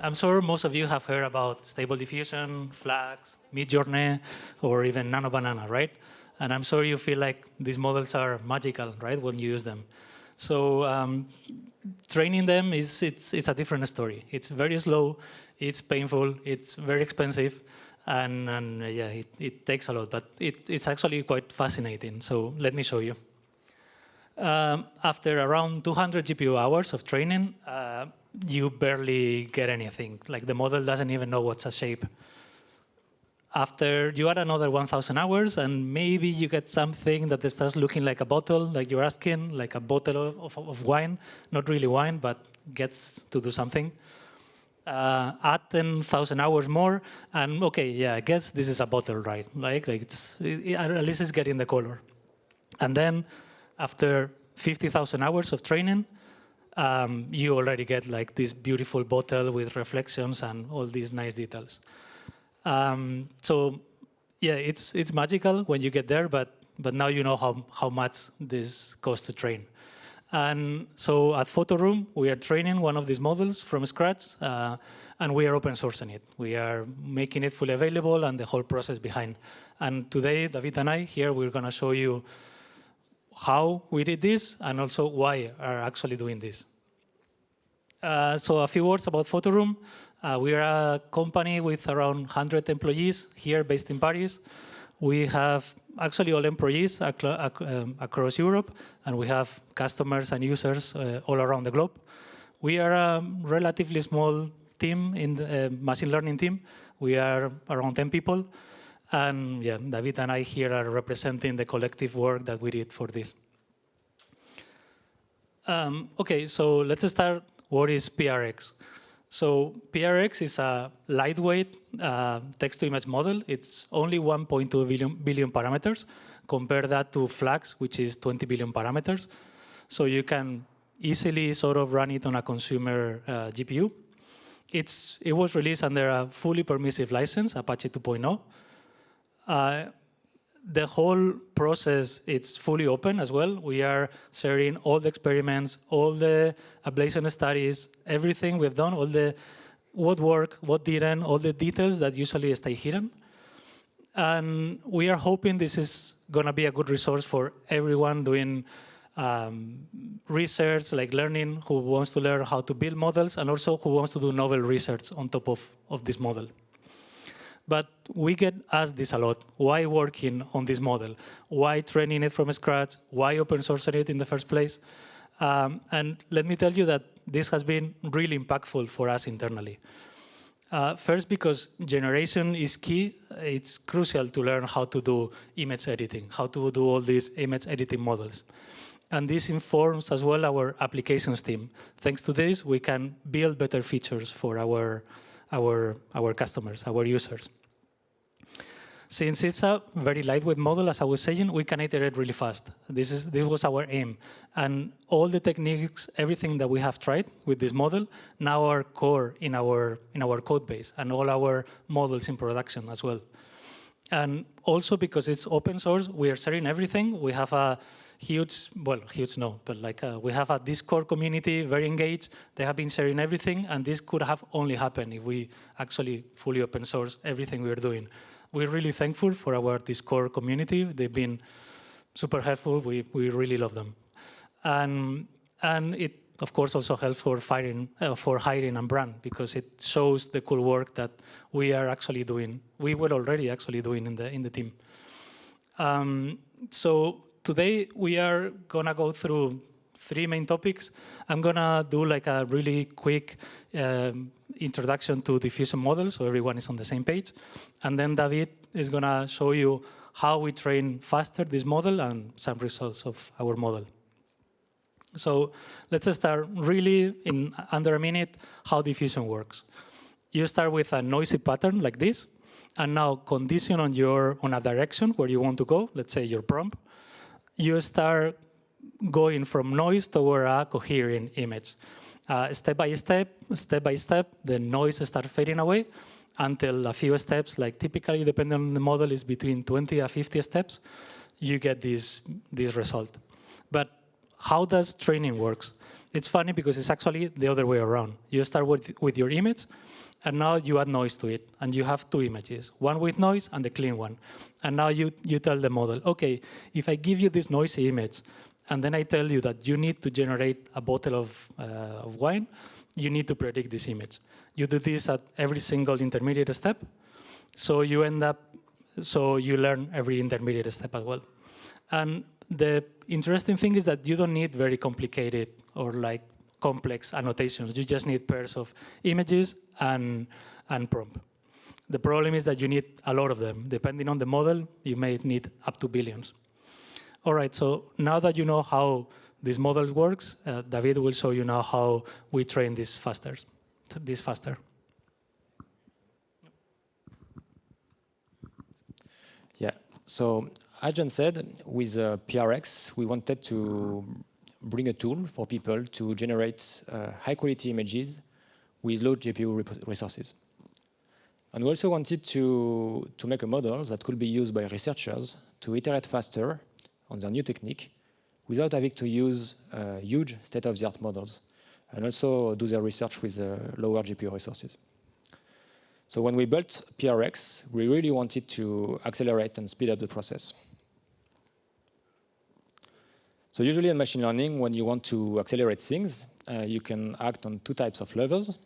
I'm sure most of you have heard about Stable Diffusion, Flux, Midjourney, or even Nano Banana, right? And I'm sure you feel like these models are magical, right, when you use them. So training them it's a different story. It's very slow, it's painful, it's very expensive, and yeah, it takes a lot. But it's actually quite fascinating. So let me show you. After around 200 GPU hours of training, you barely get anything. Like the model doesn't even know what's a shape. After you add another 1,000 hours, and maybe you get something that starts looking like a bottle, like you're asking, like a bottle of wine. Not really wine, but gets to do something. Add 10,000 hours more, and okay, yeah, I guess this is a bottle, right? Like at least it's getting the color. And then after 50,000 hours of training, you already get like this beautiful bottle with reflections and all these nice details. So yeah, it's magical when you get there, but now you know how much this costs to train. And so at Photoroom, we are training one of these models from scratch, and we are open sourcing it. We are making it fully available and the whole process behind. And today, David and I here, we're going to show you how we did this and also why are actually doing this. So a few words about Photoroom. We are a company with around 100 employees here based in Paris. We have actually all employees across Europe, and we have customers and users all around the globe. We are a relatively small team in the machine learning team. We are around 10 people. And yeah, David and I here are representing the collective work that we did for this. Okay, so let's start. What is PRX? So PRX is a lightweight text-to-image model. It's only 1.2 billion parameters. Compare that to Flux, which is 20 billion parameters. So you can easily sort of run it on a consumer GPU. It was released under a fully permissive license, Apache 2.0. The whole process, it's fully open as well. We are sharing all the experiments, all the ablation studies, everything we've done, all the what worked, what didn't, all the details that usually stay hidden. And we are hoping this is going to be a good resource for everyone doing research, like learning, who wants to learn how to build models, and also who wants to do novel research on top of this model. But we get asked this a lot. Why working on this model? Why training it from scratch? Why open sourcing it in the first place? And let me tell you that this has been really impactful for us internally. First, because generation is key. It's crucial to learn how to do image editing, how to do all these image editing models. And this informs as well our applications team. Thanks to this, we can build better features for our customers, our users. Since it's a very lightweight model, as I was saying, we can iterate really fast. This was our aim. And all the techniques, everything that we have tried with this model, now are core in our code base and all our models in production as well. And also because it's open source, we are sharing everything. We have a huge, well, huge no, but like we have a Discord community, very engaged. They have been sharing everything, and this could have only happened if we actually fully open source everything we are doing. We're really thankful for our Discord community. They've been super helpful. We really love them. And it, of course, also helps for hiring and brand, because it shows the cool work that we are actually doing. We were already actually doing in the team. So today we are gonna go through 3 main topics. I'm gonna do like a really quick introduction to diffusion models, so everyone is on the same page. And then David is gonna show you how we train faster this model and some results of our model. So let's start really in under a minute how diffusion works. You start with a noisy pattern like this, and now condition on a direction where you want to go, let's say your prompt. You start going from noise toward a coherent image. Step by step, the noise starts fading away until a few steps, like typically, depending on the model, is between 20 and 50 steps, you get this result. But how does training work? It's funny because it's actually the other way around. You start with your image, and now you add noise to it. And you have two images, one with noise and the clean one. And now you tell the model, OK, if I give you this noisy image, and then I tell you that you need to generate a bottle of wine, you need to predict this image. You do this at every single intermediate step. So you learn every intermediate step as well. And the interesting thing is that you don't need very complicated or like complex annotations. You just need pairs of images and prompt. The problem is that you need a lot of them. Depending on the model, you may need up to billions. All right, so now that you know how this model works, David will show you now how we train this faster. Yeah, so as John said, with PRX, we wanted to bring a tool for people to generate high-quality images with low GPU resources. And we also wanted to make a model that could be used by researchers to iterate faster on their new technique without having to use huge state-of-the-art models, and also do their research with lower GPU resources. So when we built PRX, we really wanted to accelerate and speed up the process. So usually in machine learning, when you want to accelerate things, you can act on two types of levers.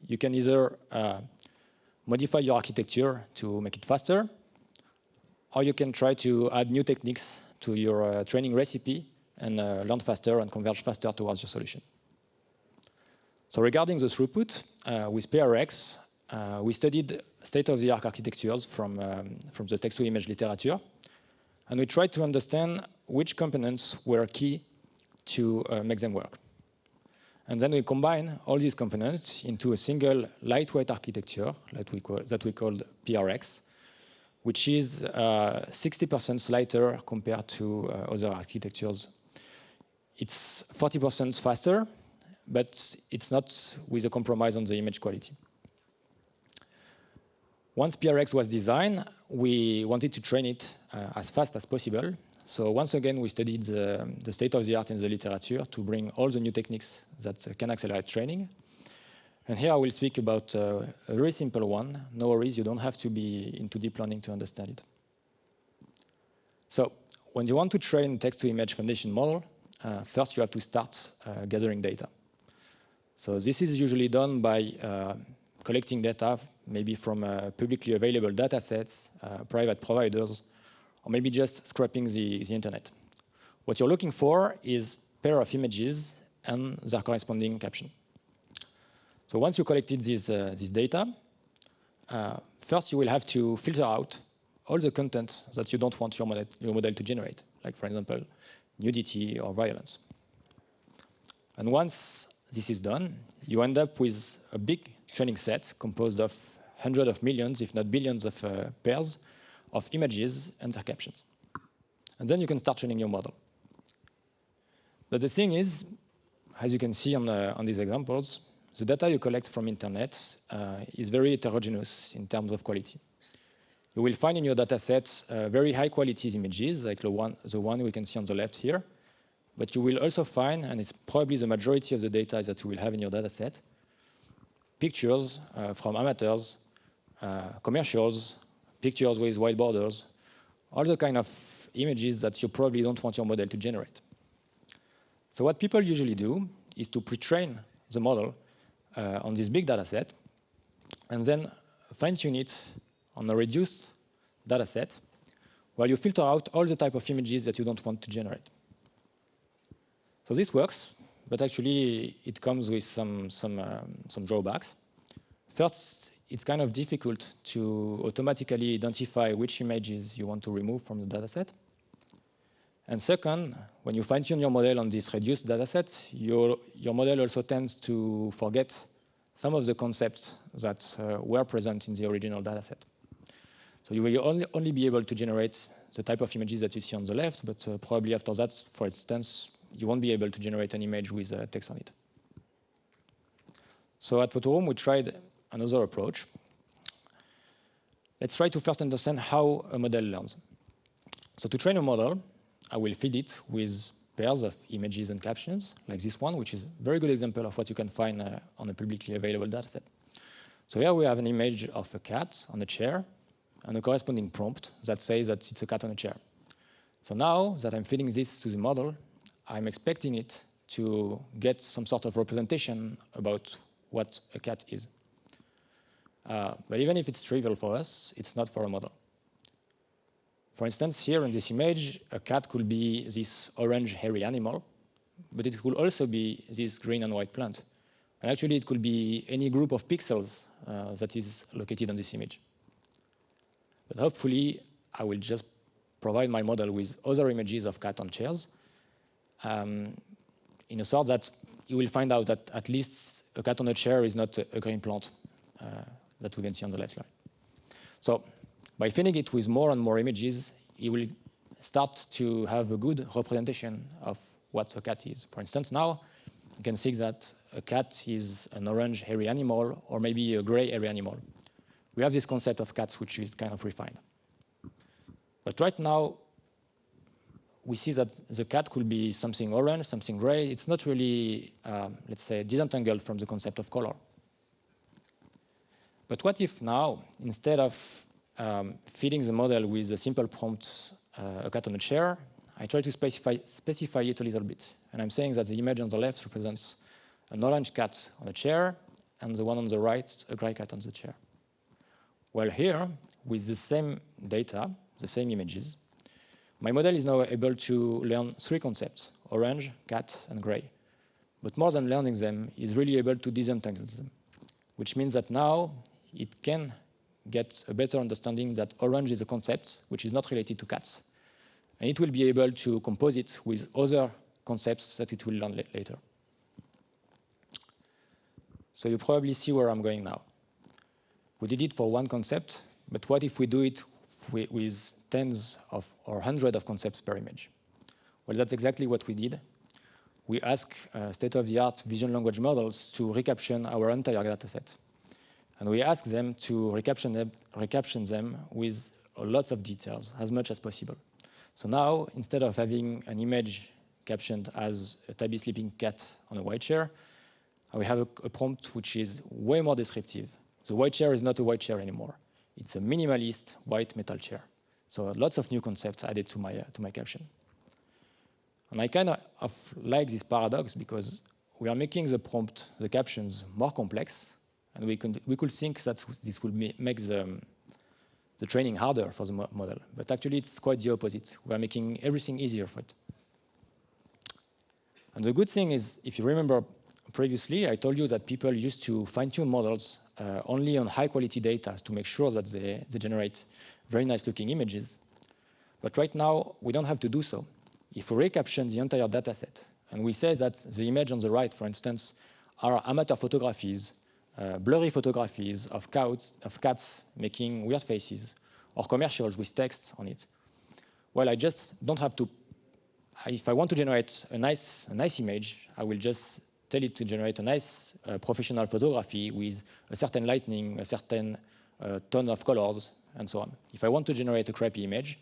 You can either modify your architecture to make it faster, or you can try to add new techniques to your training recipe and learn faster and converge faster towards your solution. So regarding the throughput, with PRX, we studied state-of-the-art architectures from the text-to-image literature, and we tried to understand which components were key to make them work. And then we combine all these components into a single lightweight architecture that we called PRX, which is 60% lighter compared to other architectures. It's 40% faster, but it's not with a compromise on the image quality. Once PRX was designed, we wanted to train it as fast as possible. So once again, we studied the state-of-the-art in the literature to bring all the new techniques that can accelerate training. And here I will speak about a very simple one. No worries, you don't have to be into deep learning to understand it. So when you want to train text-to-image foundation model, first you have to start gathering data. So this is usually done by collecting data, maybe from publicly available data sets, private providers, or maybe just scraping the internet. What you're looking for is a pair of images and their corresponding caption. So once you collected this data, first you will have to filter out all the content that you don't want your model to generate, like, for example, nudity or violence. And once this is done, you end up with a big training set composed of hundreds of millions, if not billions, of pairs of images and their captions. And then you can start training your model. But the thing is, as you can see on these examples, the data you collect from internet is very heterogeneous in terms of quality. You will find in your data set very high quality images, like the one we can see on the left here. But you will also find, and it's probably the majority of the data that you will have in your data set, pictures from amateurs, commercials, pictures with white borders, all the kind of images that you probably don't want your model to generate. So what people usually do is to pre-train the model on this big data set, and then fine-tune it on a reduced data set, where you filter out all the type of images that you don't want to generate. So this works, but actually it comes with some drawbacks. First, it's kind of difficult to automatically identify which images you want to remove from the dataset. And second, when you fine-tune your model on this reduced dataset, your model also tends to forget some of the concepts that were present in the original dataset. So you will only be able to generate the type of images that you see on the left, but probably after that, for instance, you won't be able to generate an image with text on it. So at Photoroom, we tried another approach. Let's try to first understand how a model learns. So to train a model, I will feed it with pairs of images and captions, like this one, which is a very good example of what you can find on a publicly available dataset. So here we have an image of a cat on a chair and a corresponding prompt that says that it's a cat on a chair. So now that I'm feeding this to the model, I'm expecting it to get some sort of representation about what a cat is. But even if it's trivial for us, it's not for a model. For instance, here in this image, a cat could be this orange hairy animal, but it could also be this green and white plant. And actually, it could be any group of pixels that is located on this image. But hopefully, I will just provide my model with other images of cat on chairs, in a sort that you will find out that at least a cat on a chair is not a green plant that we can see on the left line. So by feeding it with more and more images, it will start to have a good representation of what a cat is. For instance, now you can see that a cat is an orange hairy animal or maybe a gray hairy animal. We have this concept of cats which is kind of refined. But right now, we see that the cat could be something orange, something gray. It's not really, let's say, disentangled from the concept of color. But what if now, instead of feeding the model with a simple prompt, a cat on a chair, I try to specify it a little bit. And I'm saying that the image on the left represents an orange cat on a chair, and the one on the right, a gray cat on the chair. Well, here, with the same data, the same images, my model is now able to learn three concepts, orange, cat, and gray. But more than learning them, it's really able to disentangle them, which means that now it can get a better understanding that orange is a concept which is not related to cats. And it will be able to compose it with other concepts that it will learn later. So you probably see where I'm going now. We did it for one concept, but what if we do it with tens of or hundreds of concepts per image? Well, that's exactly what we did. We asked state-of-the-art vision language models to recaption our entire dataset. And we asked them to recaption them with lots of details, as much as possible. So now, instead of having an image captioned as a tabby sleeping cat on a white chair, we have a prompt which is way more descriptive. The white chair is not a white chair anymore. It's a minimalist white metal chair. So lots of new concepts added to my caption. And I kind of like this paradox because we are making the prompt, the captions, more complex, and we could think that this would make the training harder for the model. But actually, it's quite the opposite. We are making everything easier for it. And the good thing is, if you remember previously, I told you that people used to fine-tune models only on high-quality data to make sure that they generate very nice-looking images. But right now, we don't have to do so. If we recaption the entire dataset, and we say that the image on the right, for instance, are amateur photographies, blurry photographies of cats making weird faces, or commercials with text on it, well, I just don't have to. If I want to generate a nice image, I will just tell it to generate a nice professional photography with a certain lighting, a certain tone of colors, and so on. If I want to generate a crappy image,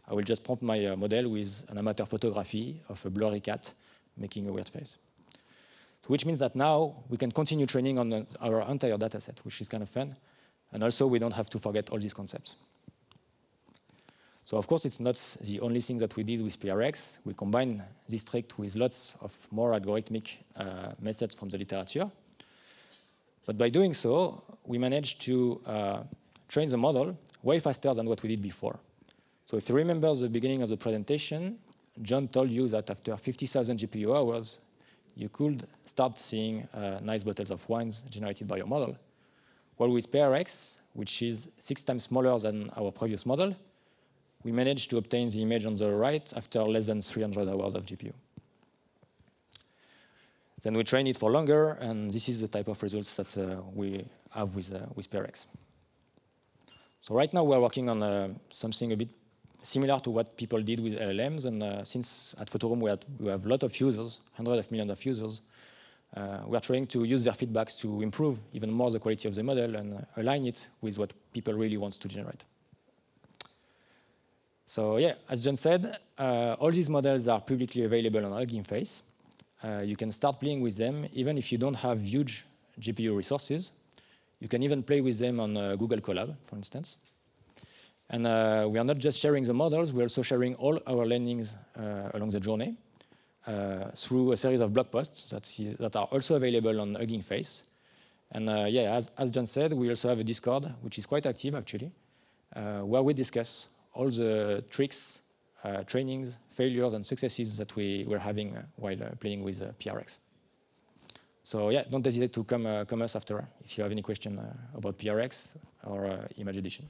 I will just prompt my model with an amateur photography of a blurry cat making a weird face. Which means that now we can continue training on our entire dataset, which is kind of fun. And also, we don't have to forget all these concepts. So of course, it's not the only thing that we did with PRX. We combine this trick with lots of more algorithmic methods from the literature. But by doing so, we managed to train the model way faster than what we did before. So if you remember the beginning of the presentation, John told you that after 50,000 GPU hours, you could start seeing nice bottles of wines generated by your model. Well, with PRX, which is 6 times smaller than our previous model, we managed to obtain the image on the right after less than 300 hours of GPU. Then we train it for longer, and this is the type of results that we have with PRX. So right now, we're working on something a bit similar to what people did with LLMs, and since at Photoroom we have a lot of users, hundreds of millions of users, we are trying to use their feedbacks to improve even more the quality of the model and align it with what people really want to generate. So yeah, as John said, all these models are publicly available on Hugging Face. You can start playing with them even if you don't have huge GPU resources. You can even play with them on Google Colab, for instance. And we are not just sharing the models, we're also sharing all our learnings along the journey through a series of blog posts that are also available on Hugging Face. And yeah, as John said, we also have a Discord, which is quite active actually, where we discuss all the tricks, trainings, failures, and successes that we were having while playing with PRX. So yeah, don't hesitate to come us after if you have any question about PRX or Image Edition.